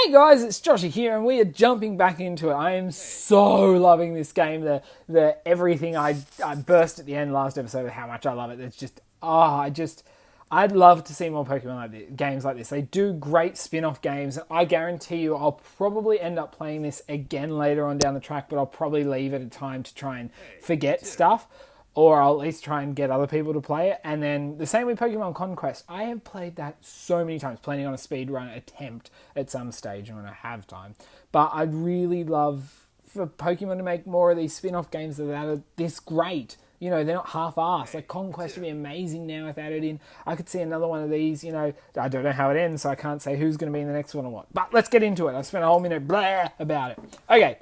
Hey guys, it's Joshy here, and we are jumping back into it. I am so loving this game. The everything I burst at the end last episode of how much I love it. It's just I'd love to see more Pokemon like this, games like this. They do great spin-off games, and I guarantee you I'll probably end up playing this again later on down the track, but I'll probably leave at a time to try and forget stuff. Or I'll at least try and get other people to play it. And then the same with Pokemon Conquest. I have played that so many times, planning on a speedrun attempt at some stage when I have time. But I'd really love for Pokemon to make more of these spin-off games that are this great. You know, they're not half-assed. Like, Conquest would be amazing now if they added in. I could see another one of these, you know. I don't know how it ends, so I can't say who's going to be in the next one or what. But let's get into it. I spent a whole minute blah about it. Okay.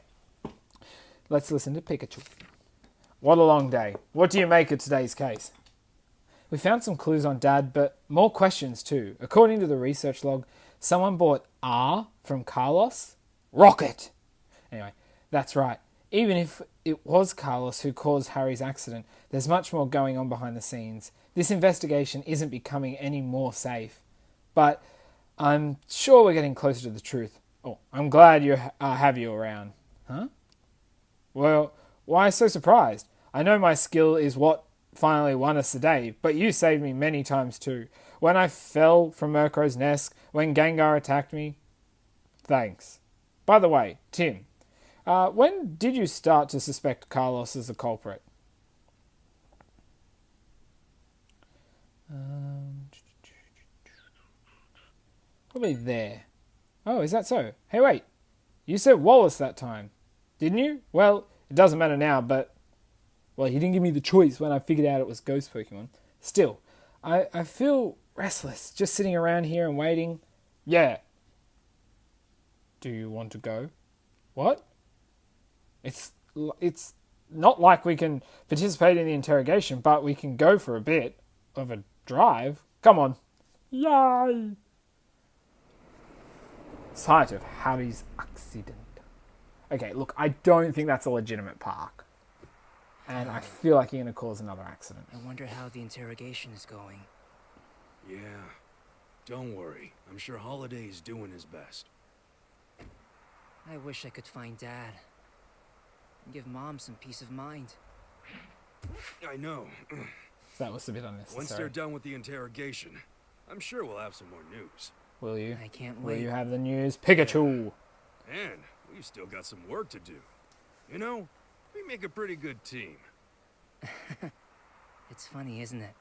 Let's listen to Pikachu. What a long day. What do you make of today's case? We found some clues on Dad, but more questions too. According to the research log, someone bought R from Carlos. Rocket! Anyway, that's right. Even if it was Carlos who caused Harry's accident, there's much more going on behind the scenes. This investigation isn't becoming any more safe. But I'm sure we're getting closer to the truth. Oh, I'm glad you have you around. Huh? Well, why so surprised? I know my skill is what finally won us the day, but you saved me many times too. When I fell from Murkrow's nest, when Gengar attacked me. Thanks. By the way, Tim, when did you start to suspect Carlos as the culprit? Probably there. Oh, is that so? Hey, wait. You said Wallace that time, didn't you? Well, it doesn't matter now, but... Well, he didn't give me the choice when I figured out it was Ghost Pokemon. Still, I feel restless just sitting around here and waiting. Yeah. Do you want to go? What? It's not like we can participate in the interrogation, but we can go for a bit of a drive. Come on. Yay! Site of Harry's accident. Okay, look, I don't think that's a legitimate park. And I feel like you're going to cause another accident. I wonder how the interrogation is going. Yeah, don't worry. I'm sure Holiday's doing his best. I wish I could find Dad. And give Mom some peace of mind. I know. That was a bit unnecessary. Once they're done with the interrogation, I'm sure we'll have some more news. Will you? I can't wait. Will you have the news? Pikachu! And we've still got some work to do. You know, we make a pretty good team. It's funny, isn't it?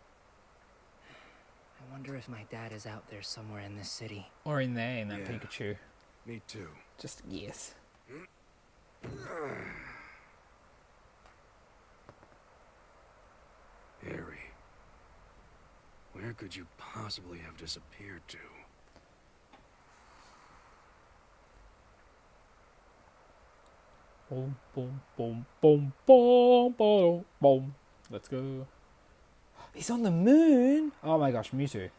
I wonder if my dad is out there somewhere in this city. Or in there, in that Pikachu. Me too. Just, yes. Harry, where could you possibly have disappeared to? Boom, boom, boom, boom, boom, boom, boom. Let's go. He's on the moon. Oh my gosh, Mewtwo.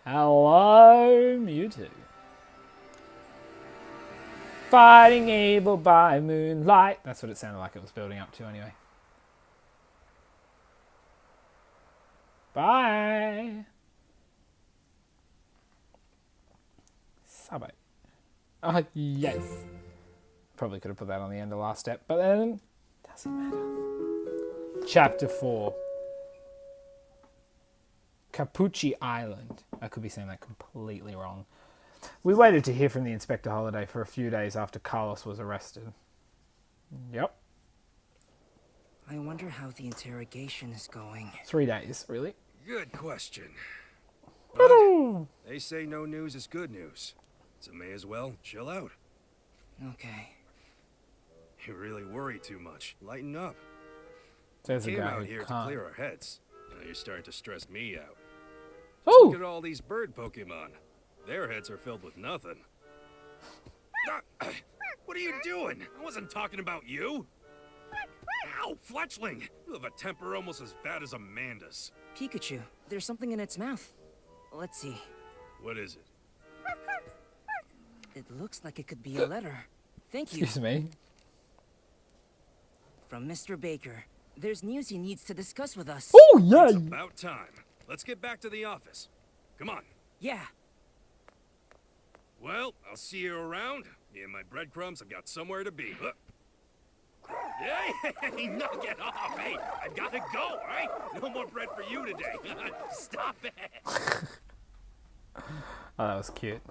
Hello, Mewtwo. Fighting evil by moonlight. That's what it sounded like it was building up to anyway. Bye. Subway. Oh, yes. Probably could have put that on the end of the last step, but then doesn't matter. Chapter 4. Capucci Island. I could be saying that completely wrong. We waited to hear from the Inspector Holiday for a few days after Carlos was arrested. Yep. I wonder how the interrogation is going. 3 days, really? Good question. But they say no news is good news, so may as well chill out. Okay. You really worry too much. Lighten up. There's a Came guy out who here to can't. clear our heads. Now you're starting to stress me out. Oh! Look at all these bird Pokemon. Their heads are filled with nothing. What are you doing? I wasn't talking about you. Ow, Fletchling! You have a temper almost as bad as Amanda's. Pikachu, there's something in its mouth. Let's see. What is it? It looks like it could be a letter. Thank you. Excuse me. From Mr. Baker. There's news he needs to discuss with us. Oh, yeah! It's about time. Let's get back to the office. Come on. Yeah. Well, I'll see you around. Me and my breadcrumbs have got somewhere to be. Hey, knock it off. Hey, I've got to go, all right? No more bread for you today. Stop it. Oh, that was cute.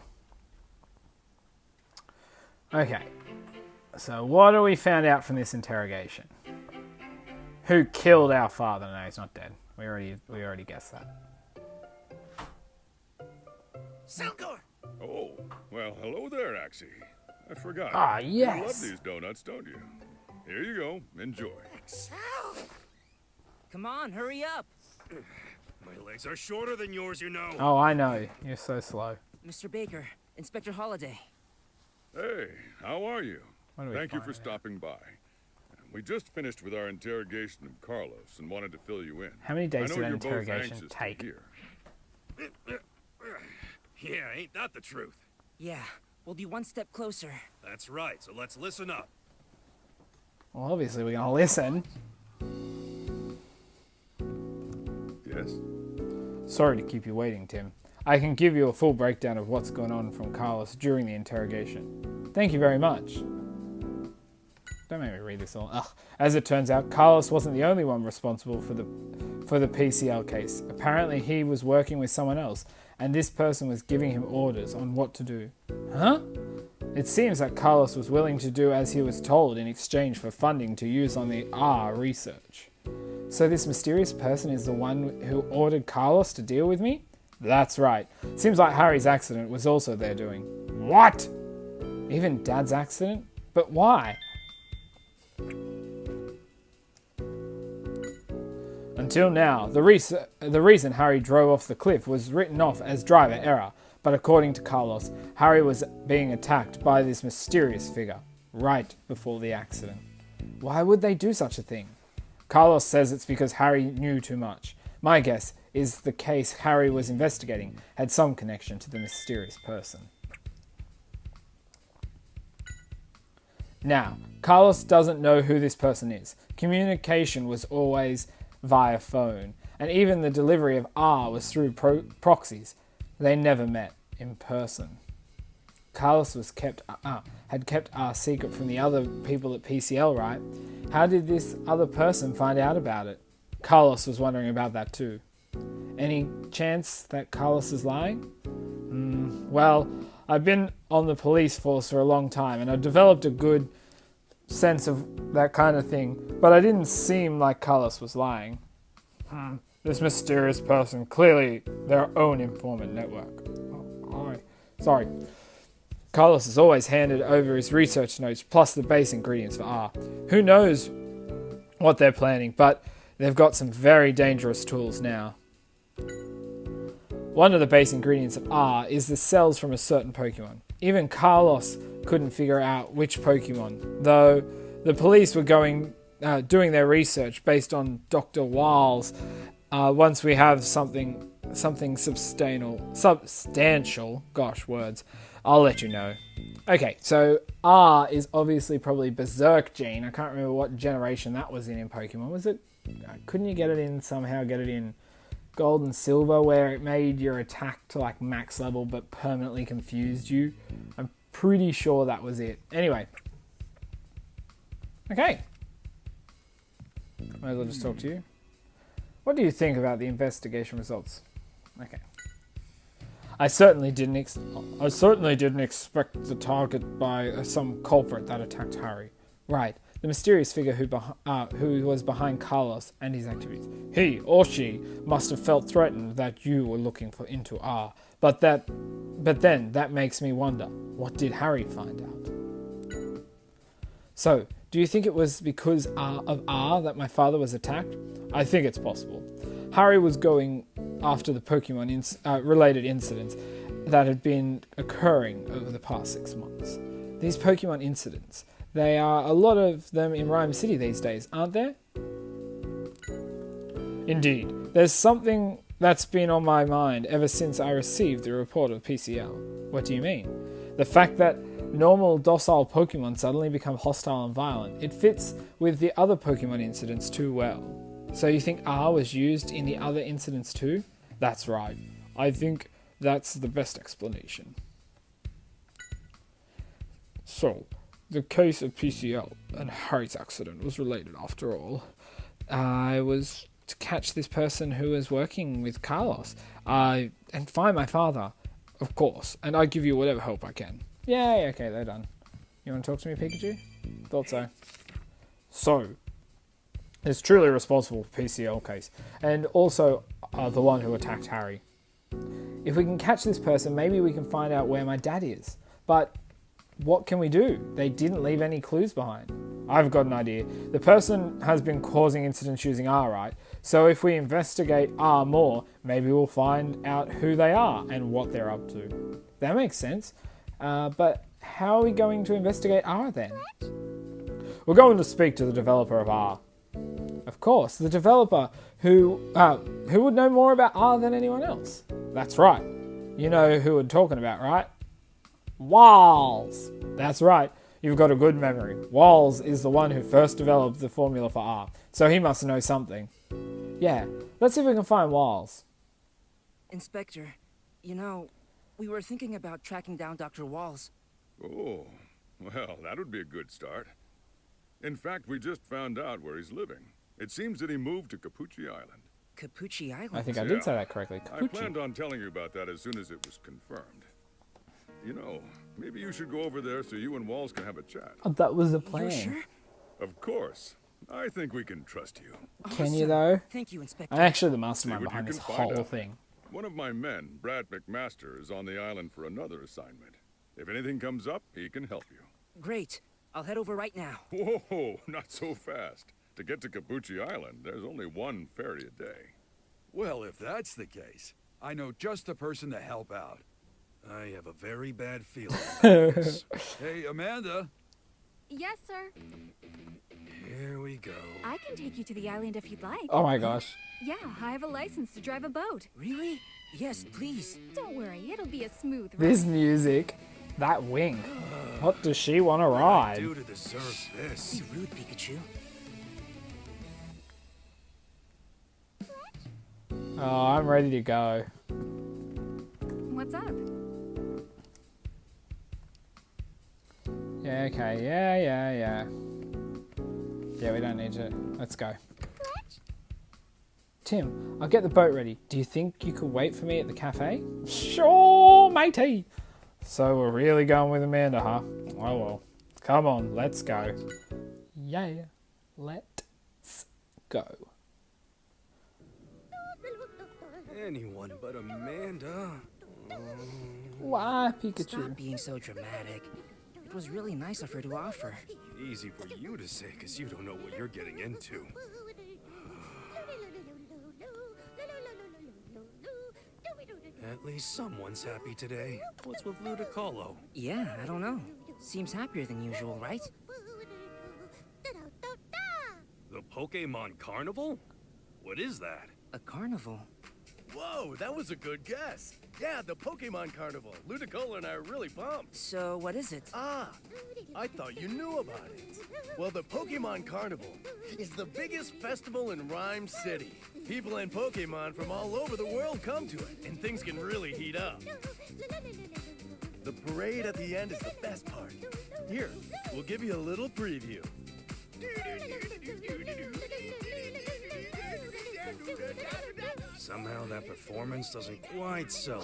Okay. So what do we found out from this interrogation? Who killed our father? No, he's not dead. We already guessed that. Selkor! Oh, well, hello there, Axie. I forgot. Ah, You love yes. these donuts, don't you? Here you go. Enjoy. Come on, hurry up. My legs are shorter than yours, you know. Oh, I know. You're so slow. Mr. Baker, Inspector Holliday. Hey, how are you? What do we Thank you find for out? stopping by. We just finished with our interrogation of Carlos and wanted to fill you in. How many days I did know that you're both interrogation anxious to take? hear. Yeah, ain't that the truth? Yeah, we'll be one step closer. That's right, so let's listen up. Well, obviously we're going to listen. Yes? Sorry to keep you waiting, Tim. I can give you a full breakdown of what's going on from Carlos during the interrogation. Thank you very much. Don't make me read this all. Ugh. As it turns out, Carlos wasn't the only one responsible for the PCL case. Apparently he was working with someone else, and this person was giving him orders on what to do. Huh? It seems that Carlos was willing to do as he was told in exchange for funding to use on the R research. So this mysterious person is the one who ordered Carlos to deal with me? That's right. Seems like Harry's accident was also their doing. What? Even Dad's accident? But why? Until now, the reason Harry drove off the cliff was written off as driver error, but according to Carlos, Harry was being attacked by this mysterious figure right before the accident. Why would they do such a thing? Carlos says it's because Harry knew too much. My guess is the case Harry was investigating had some connection to the mysterious person. Now, Carlos doesn't know who this person is. Communication was always via phone, and even the delivery of R was through proxies. They never met in person. Carlos had kept R secret from the other people at PCL, right? How did this other person find out about it? Carlos was wondering about that too. Any chance that Carlos is lying? Well, I've been on the police force for a long time, and I've developed a good sense of that kind of thing, but I didn't seem like Carlos was lying. This mysterious person, clearly their own informant network. Sorry. Carlos has always handed over his research notes plus the base ingredients for R. Who knows what they're planning, but they've got some very dangerous tools now. One of the base ingredients of R is the cells from a certain Pokemon. Even Carlos couldn't figure out which Pokemon, though the police were doing their research based on Dr. Wiles. Once we have something substantial, gosh, words, I'll let you know. Okay, so R is obviously probably Berserk Gene. I can't remember what generation that was in Pokemon. Was it? Couldn't you get it in Gold and Silver, where it made your attack to like max level but permanently confused you? I'm pretty sure that was it. Anyway. Okay. Might as well just talk to you. What do you think about the investigation results? Okay. I certainly didn't expect the target by some culprit that attacked Harry. Right, the mysterious figure who was behind Carlos and his activities. He or she must have felt threatened that you were looking into R. But then that makes me wonder, what did Harry find out? So, do you think it was because of R that my father was attacked? I think it's possible. Harry was going after the Pokemon related incidents that had been occurring over the past 6 months. These Pokemon incidents, there are a lot of them in Rhyme City these days, aren't there? Indeed. There's something that's been on my mind ever since I received the report of PCL. What do you mean? The fact that normal docile Pokemon suddenly become hostile and violent. It fits with the other Pokemon incidents too well. So you think R was used in the other incidents too? That's right. I think that's the best explanation. So, the case of PCL and Harry's accident was related after all. I was to catch this person who was working with Carlos. And find my father, of course. And I'll give you whatever help I can. Yay, okay, they're done. You want to talk to me, Pikachu? Thought so. So, is truly responsible for PCL case. And also the one who attacked Harry. If we can catch this person, maybe we can find out where my dad is. But what can we do? They didn't leave any clues behind. I've got an idea. The person has been causing incidents using R, right? So if we investigate R more, maybe we'll find out who they are and what they're up to. That makes sense. But how are we going to investigate R then? We're going to speak to the developer of R. Of course, the developer who would know more about R than anyone else. That's right. You know who we're talking about, right? Walls. That's right. You've got a good memory. Walls is the one who first developed the formula for R, so he must know something. Yeah, let's see if we can find Walls. Inspector, you know, we were thinking about tracking down Dr. Walls. Oh, well, that would be a good start. In fact, we just found out where he's living. It seems that he moved to Capucci Island. Capucci Island? I think I did say that correctly. I planned on telling you about that as soon as it was confirmed. You know, maybe you should go over there so you and Walls can have a chat. Oh, that was the plan. You're sure? Of course. I think we can trust you. Can you Awesome. though? Thank you, Inspector. I'm actually the See mastermind what you behind can this find whole out. thing. One of my men, Brad McMaster, is on the island for another assignment. If anything comes up, he can help you. Great. I'll head over right now. Whoa, not so fast. To get to Capucci Island, there's only one ferry a day. Well, if that's the case, I know just the person to help out. I have a very bad feeling about this. Hey, Amanda. Yes, sir. Here we go. I can take you to the island if you'd like. Oh my gosh. Yeah, I have a license to drive a boat. Really? Yes, please. Don't worry, it'll be a smooth ride. This music, that wing. What does she want to What did I ride? do to deserve this? Be rude, Pikachu. Oh, I'm ready to go. What's up? Yeah, okay. Yeah. Yeah, we don't need to. Let's go. Tim, I'll get the boat ready. Do you think you could wait for me at the cafe? Sure, matey. So we're really going with Amanda, huh? Oh well. Come on, let's go. Yeah, let's go. Anyone but Amanda. Why, Pikachu? Stop being so dramatic. It was really nice of her to offer. Easy for you to say, because you don't know what you're getting into. At least someone's happy today. What's with Ludicolo? Yeah, I don't know. Seems happier than usual, right? The Pokemon Carnival? What is that? A carnival. Whoa, that was a good guess. Yeah, the Pokemon Carnival. Ludicolo and I are really pumped. So, what is it? Ah, I thought you knew about it. Well, the Pokemon Carnival is the biggest festival in Rhyme City. People and Pokemon from all over the world come to it, and things can really heat up. The parade at the end is the best part. Here, we'll give you a little preview. Somehow that performance doesn't quite sell.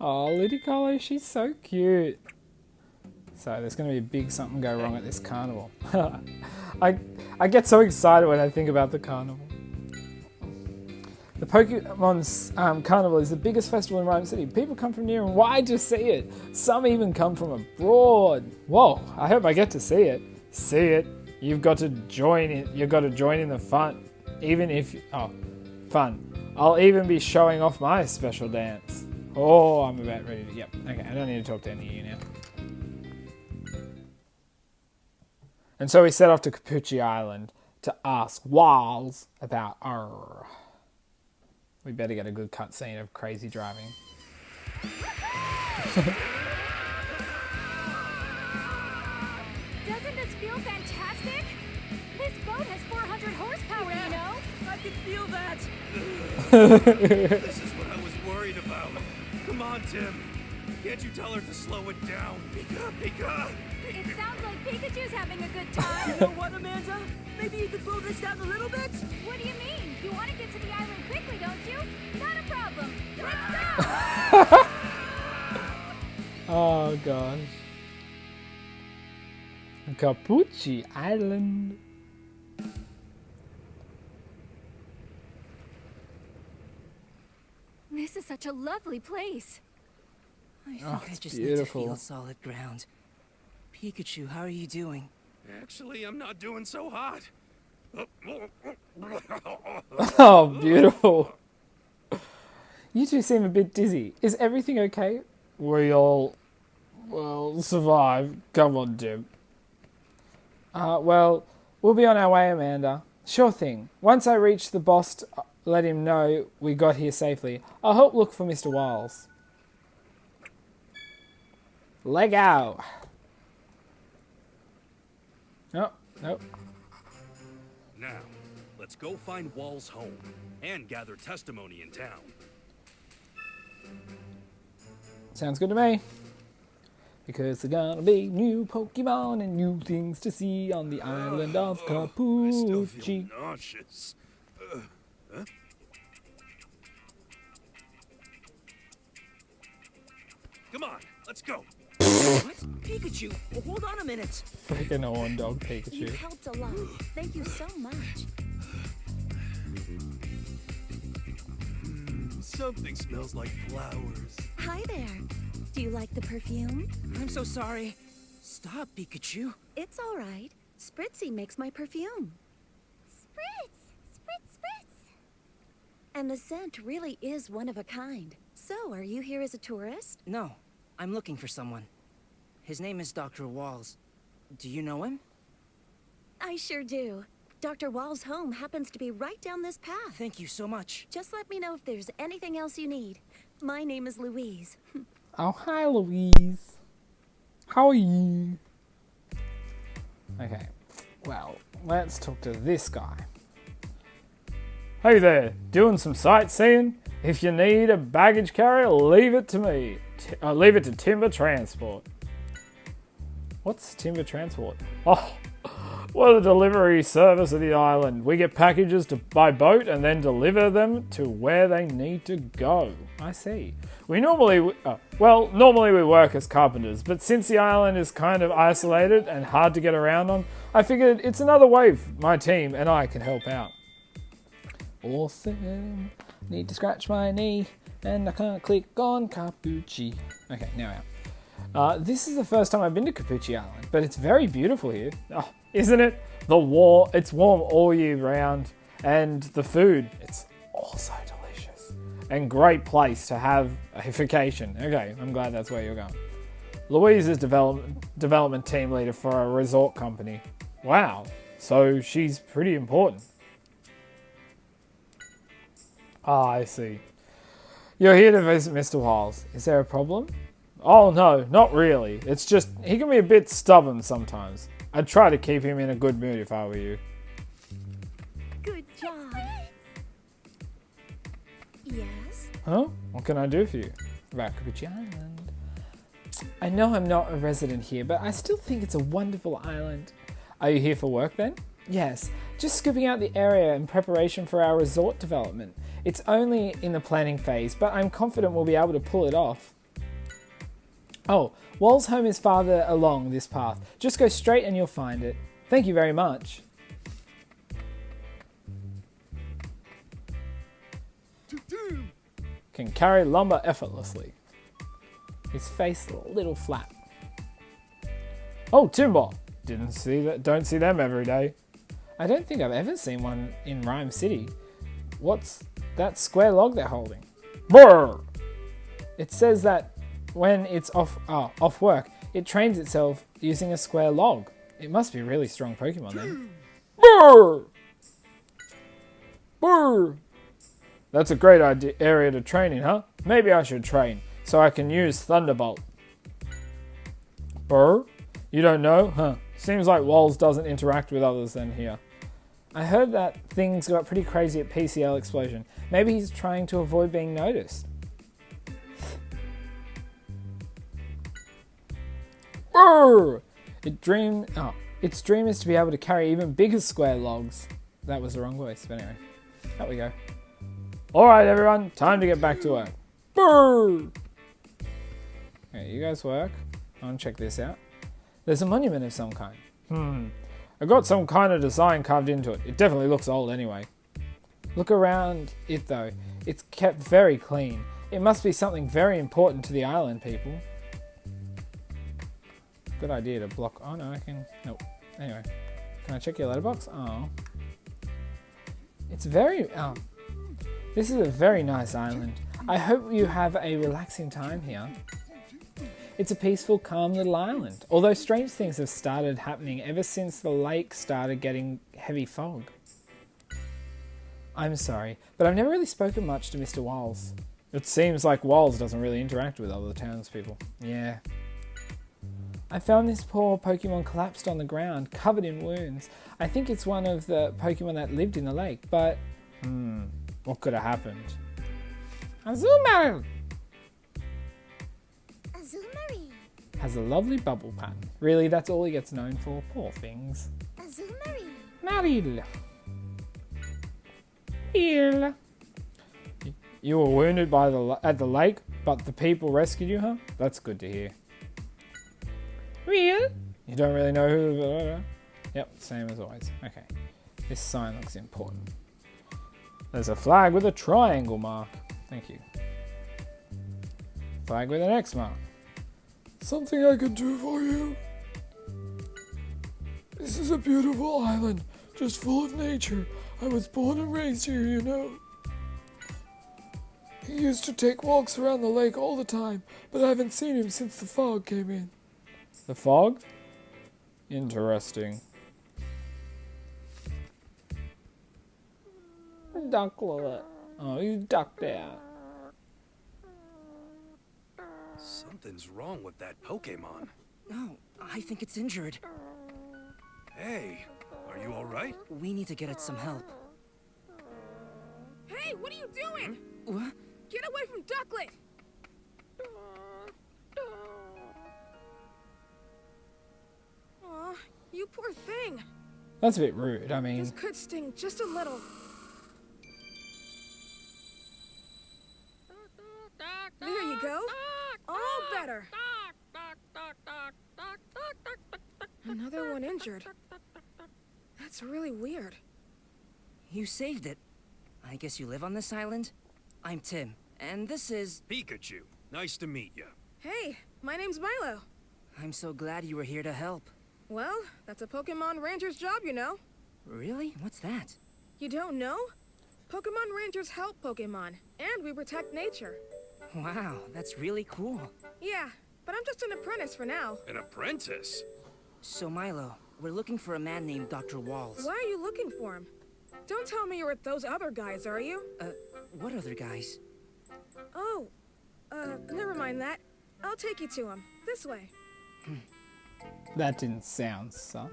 Oh, Ludicolo, she's so cute. So there's going to be a big something go wrong at this carnival. I get so excited when I think about the carnival. The Pokemon's carnival is the biggest festival in Rhyme City. People come from near and wide to see it. Some even come from abroad. Whoa, I hope I get to see it. See it. You've got to join in. You've got to join in the fun. Even if... Oh, fun. I'll even be showing off my special dance. Oh, I'm about ready to... Yep. Okay, I don't need to talk to any of you now. And so we set off to Capucci Island to ask Wiles about R. We better get a good cutscene of crazy driving. Doesn't this feel fantastic? This boat has 400 horsepower, you know? I can feel that! This is what I was worried about. Come on, Tim. Can't you tell her to slow it down? Pika! It sounds like Pikachu's having a good time. You know what, Amanda? Maybe you could slow this down a little bit? What do you mean? You want to get to the island quickly, don't you? Not a problem. Let's go! Oh gosh. Capucci Island. This is such a lovely place. I think Oh, I it's just beautiful. need to feel solid ground. Pikachu, how are you doing? Actually, I'm not doing so hot. Oh, beautiful. You two seem a bit dizzy. Is everything okay? We all, well, survive. Come on, Jim. Well, we'll be on our way, Amanda. Sure thing. Once I reach the boss, let him know we got here safely. I'll help look for Mr. Wiles. Lego. Oh, nope. Now, let's go find Wall's home and gather testimony in town. Sounds good to me. Because there's gonna be new Pokemon and new things to see on the island of I still feel Capucci. nauseous. Huh? Come on, let's go. What? Pikachu, hold on a minute. Freaking horn dog You Pikachu. helped a lot. Thank you so much. Something smells like flowers. Hi there. Do you like the perfume? I'm so sorry. Stop, Pikachu. It's all right. Spritzy makes my perfume. Spritz! Spritz, spritz! And the scent really is one of a kind. So, are you here as a tourist? No, I'm looking for someone. His name is Dr. Walls. Do you know him? I sure do. Dr. Wall's home happens to be right down this path. Thank you so much. Just let me know if there's anything else you need. My name is Louise. Oh, hi, Louise. How are you? Okay, well, let's talk to this guy. Hey there, doing some sightseeing? If you need a baggage carrier, leave it to me. Leave it to Timber Transport. What's Timber Transport? Oh, we're the delivery service of the island. We get packages by boat and then deliver them to where they need to go. I see. Normally we work as carpenters, but since the island is kind of isolated and hard to get around on, I figured it's another way my team and I can help out. Awesome. Need to scratch my knee, and I can't click on Capucci. Okay, now out. This is the first time I've been to Capucci Island, but it's very beautiful here. Oh, isn't it? It's warm all year round, and the food, it's also delicious. And great place to have a vacation. Okay, I'm glad that's where you're going. Louise is development team leader for a resort company. Wow, so she's pretty important. Ah, I see. You're here to visit Mr. Wiles. Is there a problem? Oh no, not really. It's just, he can be a bit stubborn sometimes. I'd try to keep him in a good mood if I were you. Good job. Yes? Huh? What can I do for you? About Capucci Island. I know I'm not a resident here, but I still think it's a wonderful island. Are you here for work then? Yes, just scoping out the area in preparation for our resort development. It's only in the planning phase, but I'm confident we'll be able to pull it off. Oh, Wall's home is farther along this path. Just go straight and you'll find it. Thank you very much. Can carry lumber effortlessly. His face a little flat. Oh, timber! Don't see them every day. I don't think I've ever seen one in Rhyme City. What's that square log they're holding? Brrr! It says that when it's off work, it trains itself using a square log. It must be a really strong Pokemon then. Brrr! Brrr! That's a great area to train in, huh? Maybe I should train, so I can use Thunderbolt. Brrr? You don't know? Huh. Seems like Walls doesn't interact with others than here. I heard that things got pretty crazy at PCL Explosion. Maybe he's trying to avoid being noticed. Brr! Its dream is to be able to carry even bigger square logs. That was the wrong voice, but anyway. There we go. Alright everyone, time to get back to work. Brr! Okay, you guys work. I want to check this out. There's a monument of some kind. I got some kind of design carved into it. It definitely looks old anyway. Look around it though. It's kept very clean. It must be something very important to the island people. Good idea to block. Oh no, I can. Nope. Anyway, can I check your letterbox? Oh. It's very. Oh. This is a very nice island. I hope you have a relaxing time here. It's a peaceful, calm little island. Although strange things have started happening ever since the lake started getting heavy fog. I'm sorry, but I've never really spoken much to Mr. Walls. It seems like Walls doesn't really interact with other townspeople. Yeah. I found this poor Pokemon collapsed on the ground, covered in wounds. I think it's one of the Pokemon that lived in the lake, but... what could have happened? Azumarill! Azumarill. Has a lovely bubble pattern. Really, that's all he gets known for? Poor things. Azumarill. Marill. Marill. You were wounded at the lake, but the people rescued you, huh? That's good to hear. Real? You don't really know who... Yep, same as always. Okay. This sign looks important. There's a flag with a triangle mark. Thank you. Flag with an X mark. Something I can do for you? This is a beautiful island, just full of nature. I was born and raised here, you know. He used to take walks around the lake all the time, but I haven't seen him since the fog came in. The fog? Interesting. Ducklet. Oh, he's ducked out. Something's wrong with that Pokemon. No, I think it's injured. Hey, are you alright? We need to get it some help. Hey, what are you doing? What? Get away from Ducklet! Aw, you poor thing. That's a bit rude, I mean... This could sting just a little. There you go. All better. Another one injured. That's really weird. You saved it. I guess you live on this island? I'm Tim, and this is... Pikachu. Nice to meet you. Hey, my name's Milo. I'm so glad you were here to help. Well, that's a Pokemon Ranger's job, you know. Really? What's that? You don't know? Pokemon Rangers help Pokemon, and we protect nature. Wow, that's really cool. Yeah, but I'm just an apprentice for now. An apprentice? So Milo, we're looking for a man named Dr. Walls. Why are you looking for him? Don't tell me you're with those other guys, are you? What other guys? Oh, never mind that. I'll take you to him. This way. That didn't sound sus.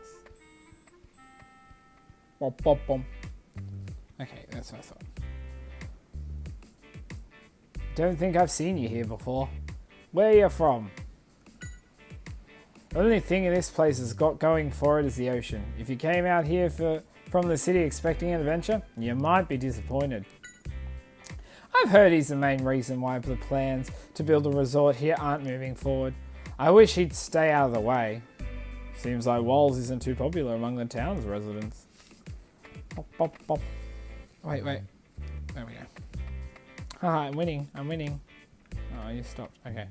Bop, bop, bom. Okay, that's what I thought. Don't think I've seen you here before. Where are you from? The only thing this place has got going for it is the ocean. If you came out here from the city expecting an adventure, you might be disappointed. I've heard he's the main reason why the plans to build a resort here aren't moving forward. I wish he'd stay out of the way. Seems like Walls isn't too popular among the town's residents. Bop, bop, bop. Wait. There we go. Haha, I'm winning. Oh, you stopped. Okay.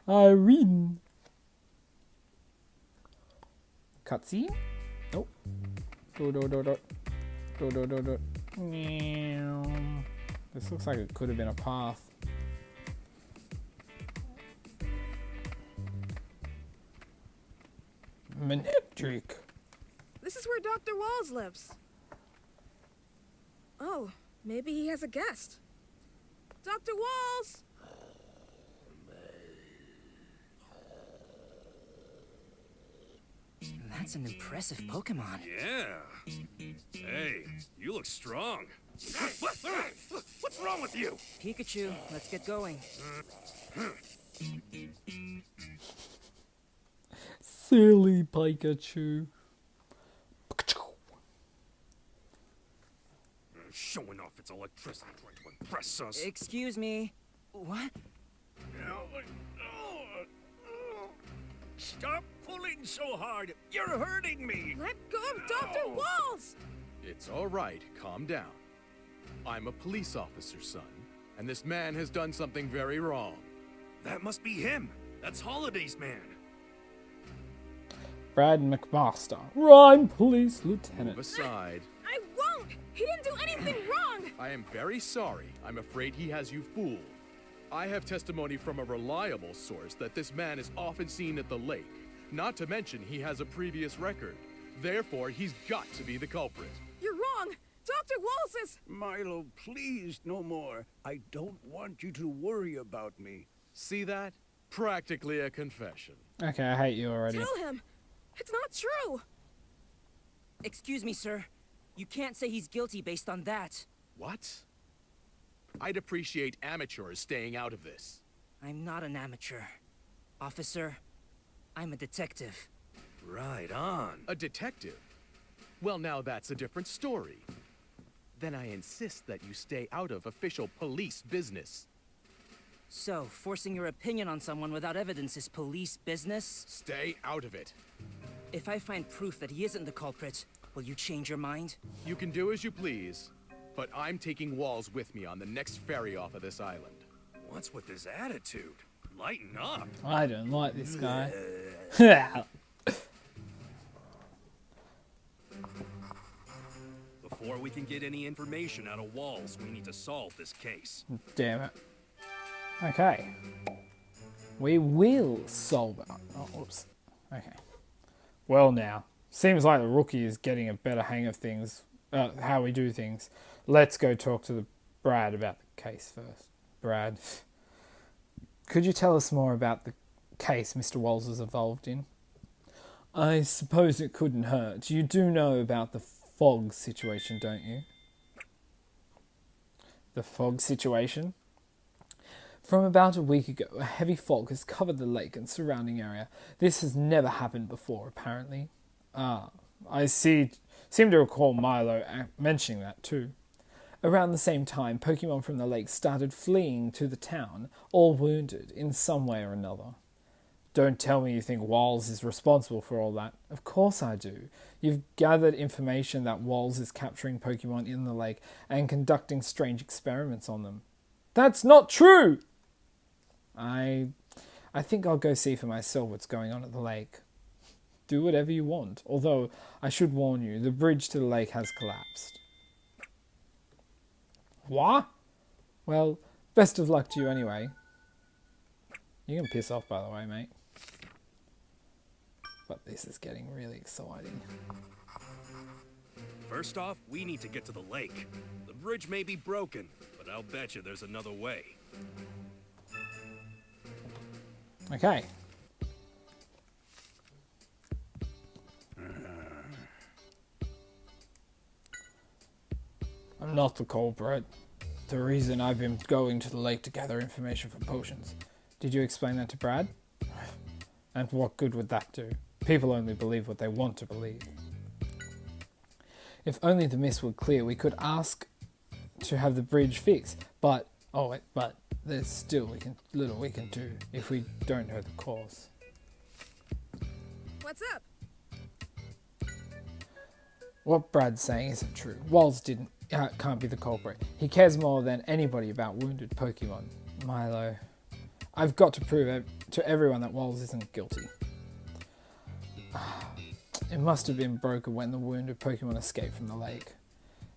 I win. Cutscene? Nope. Do. Meow. This looks like it could have been a path. Manectric. This is where Dr. Walls lives. Oh, maybe he has a guest. Dr. Walls! That's an impressive Pokemon. Yeah. Hey, you look strong. What's wrong with you? Pikachu, let's get going. Silly Pikachu. Showing off its electricity trying to impress us. Excuse me. What? Stop pulling so hard. You're hurting me. Let go of Dr. Walls! It's all right. Calm down. I'm a police officer's son, and this man has done something very wrong. That must be him. That's Holiday's man. Brad McMaster, Rhyme Police Lieutenant. Move aside. I won't! He didn't do anything wrong! I am very sorry. I'm afraid he has you fooled. I have testimony from a reliable source that this man is often seen at the lake. Not to mention he has a previous record. Therefore, he's got to be the culprit. You're wrong! Dr. Walls is... Milo, please, no more. I don't want you to worry about me. See that? Practically a confession. Okay, I hate you already. Tell him! It's not true! Excuse me, sir. You can't say he's guilty based on that. What? I'd appreciate amateurs staying out of this. I'm not an amateur. Officer, I'm a detective. Right on. A detective? Well, now that's a different story. Then I insist that you stay out of official police business. So, forcing your opinion on someone without evidence is police business? Stay out of it. If I find proof that he isn't the culprit, will you change your mind? You can do as you please, but I'm taking Walls with me on the next ferry off of this island. What's with this attitude? Lighten up. I don't like this guy. Before we can get any information out of Walls, we need to solve this case. Damn it. Okay. We will solve it. Oh, whoops. Okay. Well now. Seems like the rookie is getting a better hang of things, how we do things. Let's go talk to the Brad about the case first. Brad, could you tell us more about the case Mr. Walls is involved in? I suppose it couldn't hurt. You do know about the fog situation, don't you? The fog situation? From about a week ago, a heavy fog has covered the lake and surrounding area. This has never happened before, apparently. I seem to recall Milo mentioning that too. Around the same time, Pokemon from the lake started fleeing to the town, all wounded in some way or another. Don't tell me you think Walls is responsible for all that. Of course I do. You've gathered information that Walls is capturing Pokemon in the lake and conducting strange experiments on them. That's not true! I think I'll go see for myself what's going on at the lake. Do whatever you want. Although, I should warn you, the bridge to the lake has collapsed. What? Well, best of luck to you anyway. You can piss off, by the way, mate. But this is getting really exciting. First off, we need to get to the lake. The bridge may be broken, but I'll bet you there's another way. Okay. I'm not the culprit. The reason I've been going to the lake to gather information for potions. Did you explain that to Brad? And what good would that do? People only believe what they want to believe. If only the mist would clear, we could ask to have the bridge fixed. But there's still little we can do if we don't know the cause. What's up? What Brad's saying isn't true. Walls can't be the culprit. He cares more than anybody about wounded Pokemon. Milo, I've got to prove to everyone that Walls isn't guilty. It must have been broken when the wounded Pokemon escaped from the lake.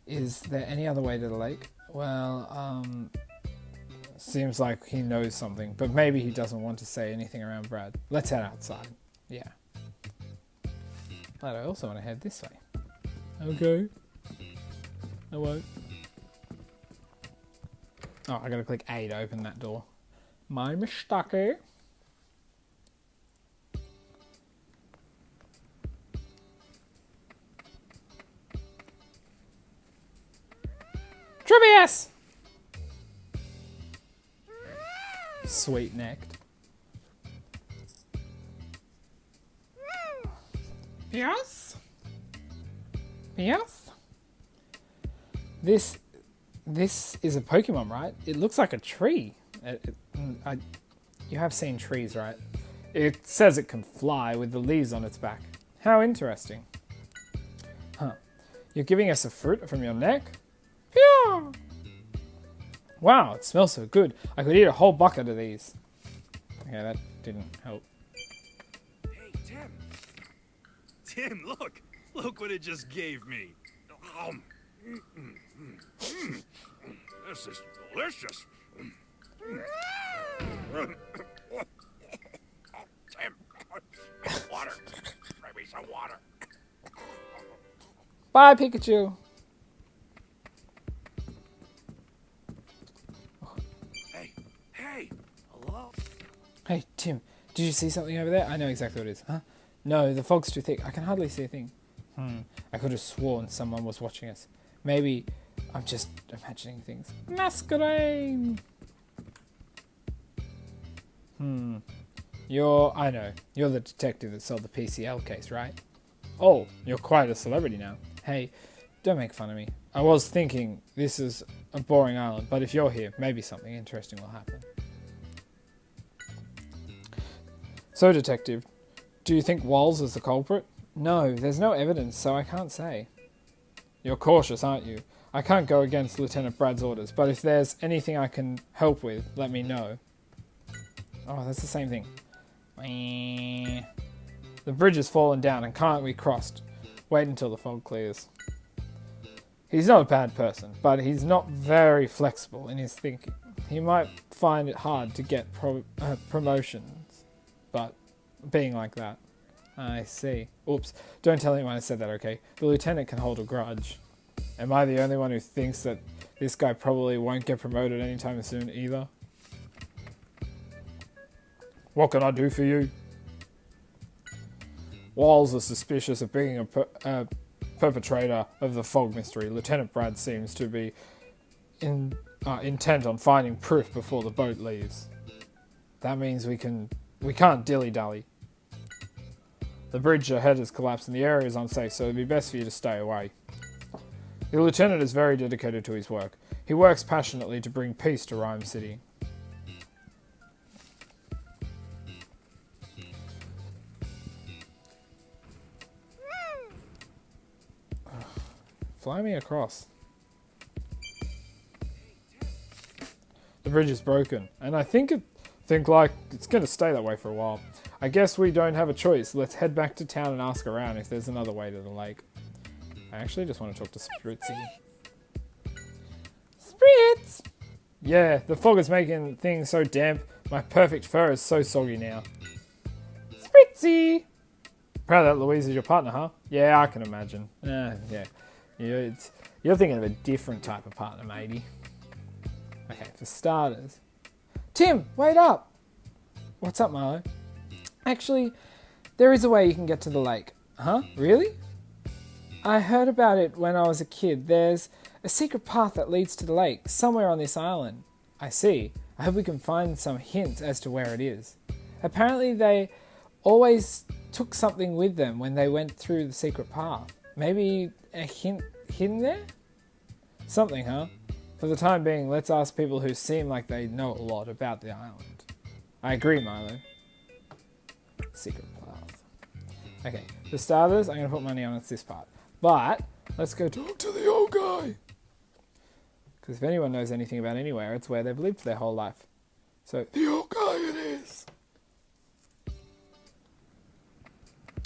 Is there any other way to the lake? Well, seems like he knows something, but maybe he doesn't want to say anything around Brad. Let's head outside. Yeah. But I also want to head this way. Okay. I won't. Oh, I gotta click A to open that door. My mistake. Trivius! Sweet necked. Yes? Yes? This is a Pokemon, right? It looks like a tree. You have seen trees, right? It says it can fly with the leaves on its back. How interesting. Huh. You're giving us a fruit from your neck? Phew! Wow, it smells so good. I could eat a whole bucket of these. Okay, that didn't help. Hey, Tim. Tim, look. Look what it just gave me. This is delicious. Tim, water. Bring me some water. Bye, Pikachu. Hey, hello? Hey, Tim, did you see something over there? I know exactly what it is. Huh? No, the fog's too thick. I can hardly see a thing. I could have sworn someone was watching us. Maybe I'm just imagining things. Masquerade! I know. You're the detective that solved the PCL case, right? Oh, you're quite a celebrity now. Hey, don't make fun of me. I was thinking this is a boring island, but if you're here, maybe something interesting will happen. So, detective, do you think Walls is the culprit? No, there's no evidence, so I can't say. You're cautious, aren't you? I can't go against Lieutenant Brad's orders, but if there's anything I can help with, let me know. Oh, that's the same thing. The bridge has fallen down and can't be crossed. Wait until the fog clears. He's not a bad person, but he's not very flexible in his thinking. He might find it hard to get promotions, but being like that. I see. Oops, don't tell anyone I said that, okay? The lieutenant can hold a grudge. Am I the only one who thinks that this guy probably won't get promoted anytime soon either? What can I do for you? Walls are suspicious of being a perpetrator of the fog mystery. Lieutenant Brad seems to be intent on finding proof before the boat leaves. That means we can't dilly-dally. The bridge ahead has collapsed and the area is unsafe, so it'd be best for you to stay away. The lieutenant is very dedicated to his work. He works passionately to bring peace to Rhyme City. Fly me across. The bridge is broken, and I think like it's going to stay that way for a while. I guess we don't have a choice. Let's head back to town and ask around if there's another way to the lake. I actually just want to talk to Spritzy. Spritz! Yeah, the fog is making things so damp. My perfect fur is so soggy now. Spritzy! Proud that Louise is your partner, huh? Yeah, I can imagine. Yeah. You're thinking of a different type of partner, maybe. Okay, for starters. Tim, wait up! What's up, Marlo? Actually, there is a way you can get to the lake. Huh? Really? I heard about it when I was a kid. There's a secret path that leads to the lake, somewhere on this island. I see. I hope we can find some hints as to where it is. Apparently they always took something with them when they went through the secret path. Maybe a hint hidden there? Something, huh? For the time being, let's ask people who seem like they know a lot about the island. I agree, Milo. Secret path. Okay, for starters, I'm going to put money on it's this part. But, let's go talk to the old guy. Because if anyone knows anything about anywhere, it's where they've lived their whole life. So, the old guy it is.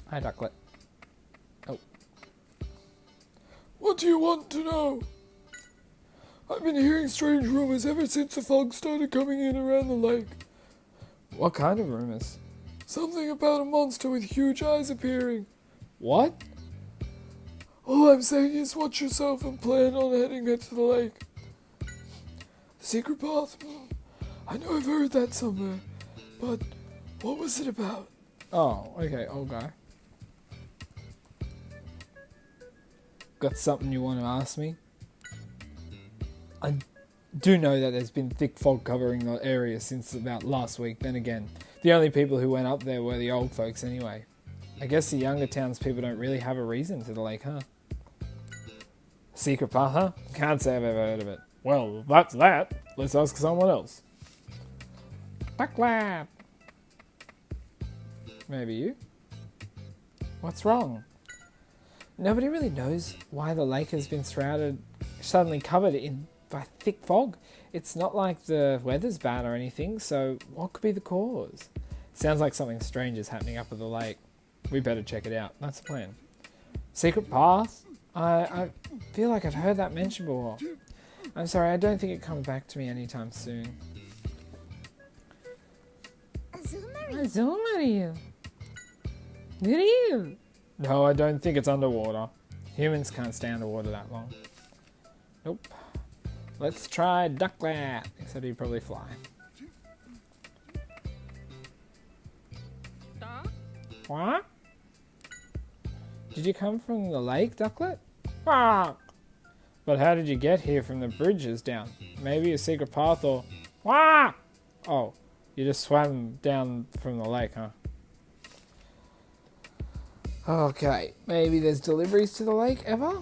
Hi, Ducklet. Oh. What do you want to know? I've been hearing strange rumours ever since the fog started coming in around the lake. What kind of rumours? Something about a monster with huge eyes appearing. What? All I'm saying is watch yourself and plan on heading it to the lake. The secret path? I know I've heard that somewhere, but what was it about? Oh, okay, old guy. Got something you want to ask me? I do know that there's been thick fog covering the area since about last week. Then again, the only people who went up there were the old folks anyway. I guess the younger townspeople don't really have a reason to the lake, huh? Secret path, huh? Can't say I've ever heard of it. Well, that's that. Let's ask someone else. Ducklap! Maybe you? What's wrong? Nobody really knows why the lake has been suddenly covered by thick fog. It's not like the weather's bad or anything, so what could be the cause? Sounds like something strange is happening up at the lake. We better check it out. That's the plan. Secret path? I feel like I've heard that mentioned before. I'm sorry, I don't think it comes back to me anytime soon. Azul No, I don't think it's underwater. Humans can't stay underwater that long. Nope. Let's try Ducklap, except he'd probably fly. What? Did you come from the lake, Ducklet? Ah! But how did you get here from the bridges down? Maybe a secret path or... Wah! Oh, you just swam down from the lake, huh? Okay, maybe there's deliveries to the lake ever?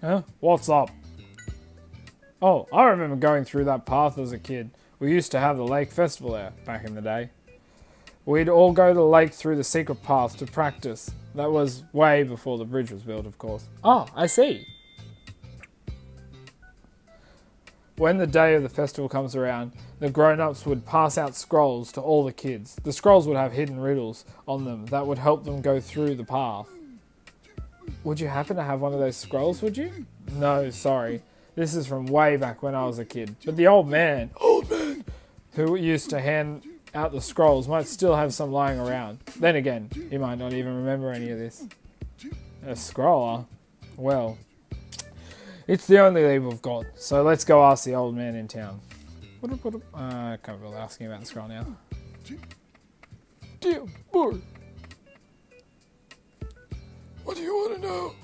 Huh? What's up? Oh, I remember going through that path as a kid. We used to have the lake festival there back in the day. We'd all go to the lake through the secret path to practice. That was way before the bridge was built, of course. Oh, I see. When the day of the festival comes around, the grown-ups would pass out scrolls to all the kids. The scrolls would have hidden riddles on them that would help them go through the path. Would you happen to have one of those scrolls, would you? No, sorry. This is from way back when I was a kid. But the old man, who used to hand out the scrolls might still have some lying around. Then again, he might not even remember any of this. A scroll, huh? Well, it's the only lead we've got, so let's go ask the old man in town. I can't really ask him about the scroll now. Dear boy, what do you want to know?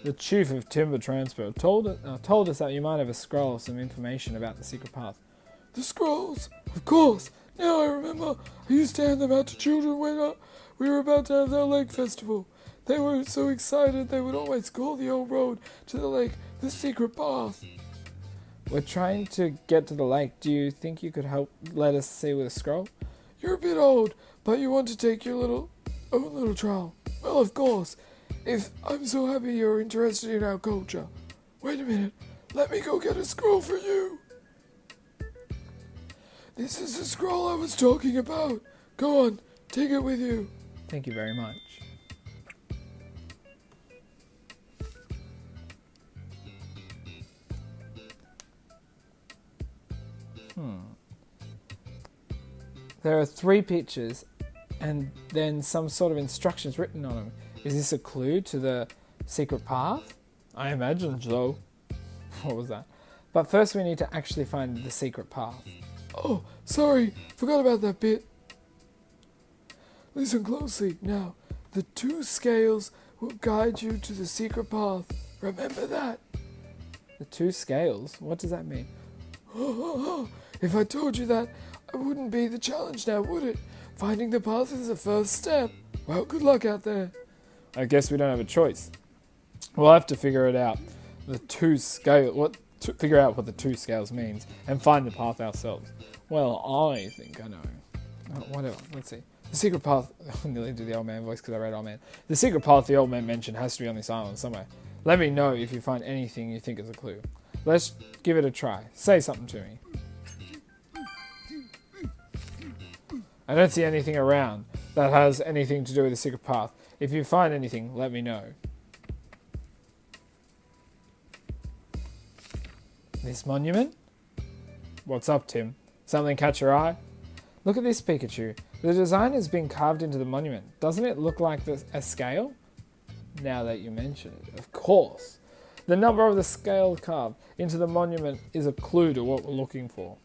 The chief of timber transport told us that you might have a scroll of some information about the secret path. The scrolls? Of course! Now I remember. I used to hand them out to children when we were about to have our lake festival. They were so excited they would always call the old road to the lake the secret path. We're trying to get to the lake. Do you think you could help let us see with a scroll? You're a bit old, but you want to take your own little trial. Well, of course. If I'm so happy you're interested in our culture. Wait a minute. Let me go get a scroll for you. This is the scroll I was talking about. Go on, take it with you. Thank you very much. There are 3 pictures and then some sort of instructions written on them. Is this a clue to the secret path? I imagine so. What was that? But first we need to actually find the secret path. Oh, sorry, forgot about that bit. Listen closely. Now, the 2 scales will guide you to the secret path. Remember that. The 2 scales? What does that mean? If I told you that, it wouldn't be the challenge now, would it? Finding the path is the first step. Well, good luck out there. I guess we don't have a choice. We'll have to figure it out. Figure out what the 2 scales means and find the path ourselves. Well, I think I know. Oh, whatever. Let's see. The secret path. I nearly did the old man voice because I read old man. The secret path the old man mentioned has to be on this island somewhere. Let me know if you find anything you think is a clue. Let's give it a try. Say something to me. I don't see anything around that has anything to do with the secret path. If you find anything, let me know. This monument? What's up, Tim? Something catch your eye? Look at this Pikachu. The design has been carved into the monument. Doesn't it look like a scale? Now that you mention it, of course. The number of the scale carved into the monument is a clue to what we're looking for.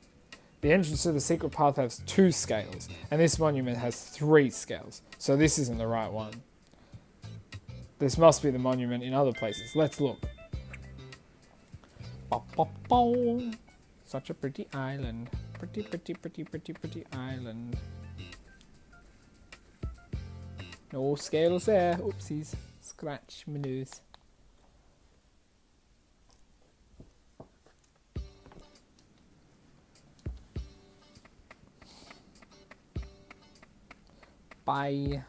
The entrance to the secret path has 2 scales, and this monument has 3 scales, so this isn't the right one. This must be the monument in other places. Let's look. Such a pretty island. Pretty, pretty, pretty, pretty, pretty island. No scales there. Oopsies. Scratch my nose. Bye.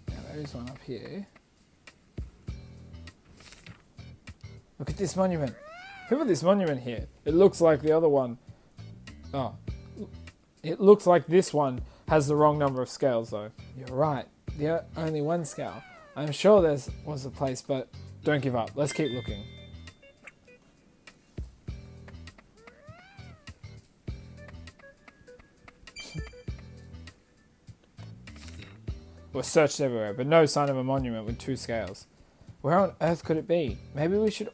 Now there is one up here. Look at this monument. Who put this monument here? It looks like the other one. Oh. It looks like this one has the wrong number of scales though. You're right. Only one scale. I'm sure there was a place, but don't give up. Let's keep looking. We're searched everywhere, but no sign of a monument with 2 scales. Where on earth could it be? Maybe we should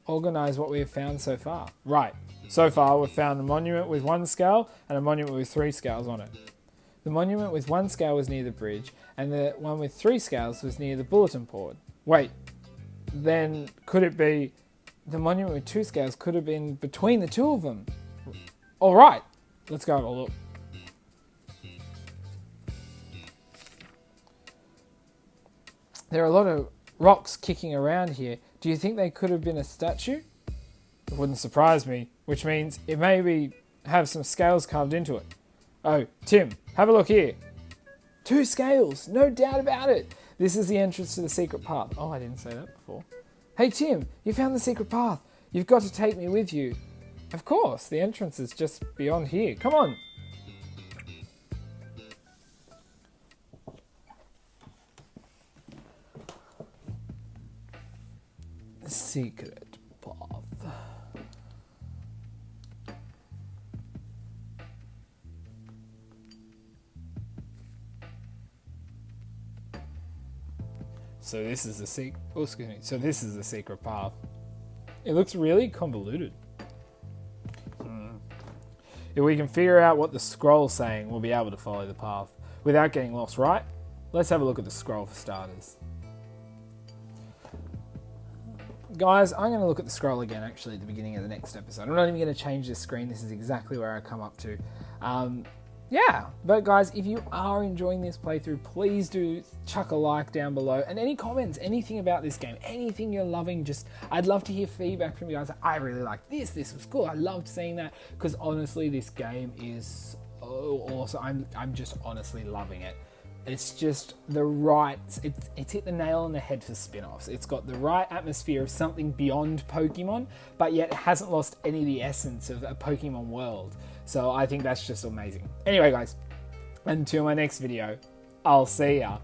organize what we have found so far. Right. So far, we've found a monument with 1 scale and a monument with 3 scales on it. The monument with 1 scale was near the bridge, and the one with 3 scales was near the bulletin board. Wait. Then, could it be... The monument with 2 scales could have been between the 2 of them. Alright. Let's go have a look. There are a lot of rocks kicking around here. Do you think they could have been a statue? It wouldn't surprise me, which means it maybe have some scales carved into it. Oh, Tim, have a look here. 2 scales, no doubt about it. This is the entrance to the secret path. Oh, I didn't say that before. Hey Tim, you found the secret path. You've got to take me with you. Of course, the entrance is just beyond here. Come on. Secret path. So this is the So this is the secret path. It looks really convoluted. If we can figure out what the scroll's saying, we'll be able to follow the path without getting lost, right? Let's have a look at the scroll for starters. Guys, I'm going to look at the scroll again actually at the beginning of the next episode. I'm not even going to change this screen. This is exactly where I come up to. Yeah, but guys, if you are enjoying this playthrough, please do chuck a like down below. And any comments, anything about this game, anything you're loving, I'd love to hear feedback from you guys. I really like this was cool. I loved seeing that because honestly, this game is so awesome. I'm just honestly loving it. It's just the right, it's hit the nail on the head for spin-offs. It's got the right atmosphere of something beyond Pokemon, but yet it hasn't lost any of the essence of a Pokemon world. So I think that's just amazing. Anyway guys, until my next video, I'll see ya.